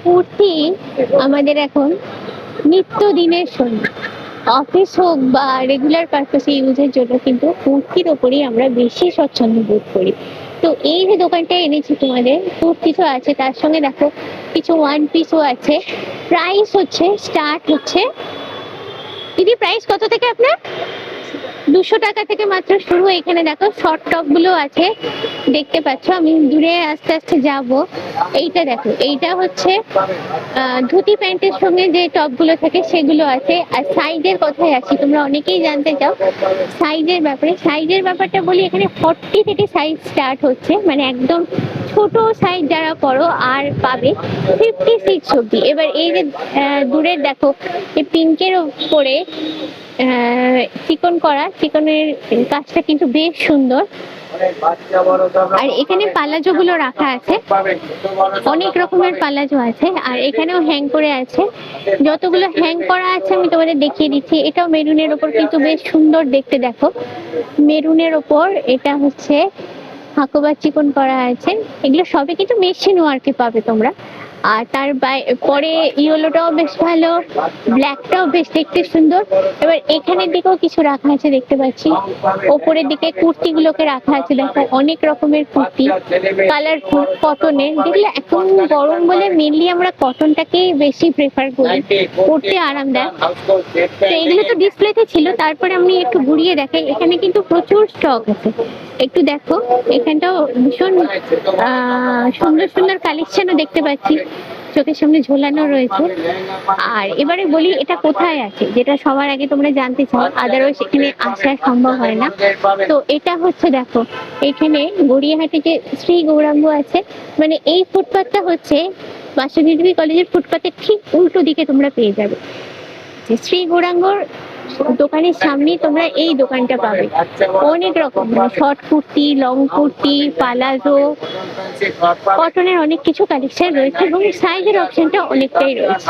কুর্তি আমাদের এখন নিত্যদিনের সঙ্গী। অফিস হোক বা রেগুলার পারপাসে ইউজের জন্য কিন্তু কুর্তির ওপরেই আমরা বেশি স্বচ্ছন্দ বোধ করি। তো এই যে দোকানটা এনেছি তোমাদের, কুর্তি তো আছে, তার সঙ্গে দেখো কিছু ওয়ান পিসও আছে। প্রাইস হচ্ছে স্টার্ট হচ্ছে, দিদি প্রাইস কত থেকে আপনার? 200 টাকা থেকে মাত্র শুরু। এখানে দেখো শর্ট টপ গুলো আছে, দেখতে পাচ্ছ। আমি দূরে আস্তে আস্তে যাব। এইটা দেখো, এইটা হচ্ছে ধুতি প্যান্টের সঙ্গে যে টপ গুলো থাকে সেগুলো আছে। আর সাইজের কথায় আসি, তোমরা অনেকেই জানতে চাও সাইজের ব্যাপারে। সাইজের ব্যাপারটা বলি, এখানে 40 থেকে সাইজ স্টার্ট হচ্ছে, মানে একদম ছোট সাইজ যারা পড়ো আর পাবে 56 অব্দি। এবার এই যে দূরের দেখো, এই পিঙ্কের উপরে চিকন করা, চিকনের কাজটা কিন্তু বেশ সুন্দর। আর এখানে পালাজো গুলো রাখা আছে, অনেক রকমের পালাজো আছে। আর এখানেও হ্যাং করে আছে, যতগুলো হ্যাং করা আছে আমি তোমাদের দেখিয়ে দিচ্ছি। এটাও মেরুনের ওপর কিন্তু বেশ সুন্দর দেখতে, দেখো মেরুনের ওপর এটা হচ্ছে হাকোবা চিকন করা আছে। এগুলো সবই কিন্তু মেশিন ওয়ার্কে পাবে তোমরা। আর তার পরে ইয়েলোটাও বেশ ভালো, ব্ল্যাকটাও বেশ দেখতে সুন্দর। এবার এখানের দিকেও কিছু রাখা আছে দেখতে পাচ্ছি, ওপরের দিকে কুর্তি গুলোকে রাখা আছে। দেখো অনেক রকমের কুর্তি, কালারফুল, কটনের। যেগুলো এখন গরম বলে মেনলি আমরা কটনটাকেই বেশি প্রেফার করি, পরতে আরামদায়ক। তো এগুলো তো ডিসপ্লেতে ছিল, তারপরে আমি একটু ঘুরিয়ে দেখাই। এখানে কিন্তু প্রচুর স্টক আছে, একটু দেখো। এখানটাও ভীষণ সুন্দর সুন্দর কালেকশনও দেখতে পাচ্ছি, চোখের সামনে ঝোলানো রয়েছে। আর এবারে বলি এটা কোথায় আছে, যেটা সবার আগে তোমরা জানতে চাও, আদারওয়াইজ এখানে আসা সম্ভব হয় না। তো এটা হচ্ছে দেখো, এখানে গড়িয়াহাটে যে শ্রী গৌরাঙ্গ আছে, মানে এই ফুটপাথটা হচ্ছে বাসন্তী দেবী কলেজের ফুটপাথের ঠিক উল্টো দিকে তোমরা পেয়ে যাবে। শ্রী গৌরাঙ্গর দোকানের সামনেই তোমরা এই দোকানটা পাবে। অনেক রকম short kurti, long kurti, palazzo, কটনের অনেক কিছু কালেকশন রয়েছে এবং সাইজের অপশনটা অনেকটাই রয়েছে।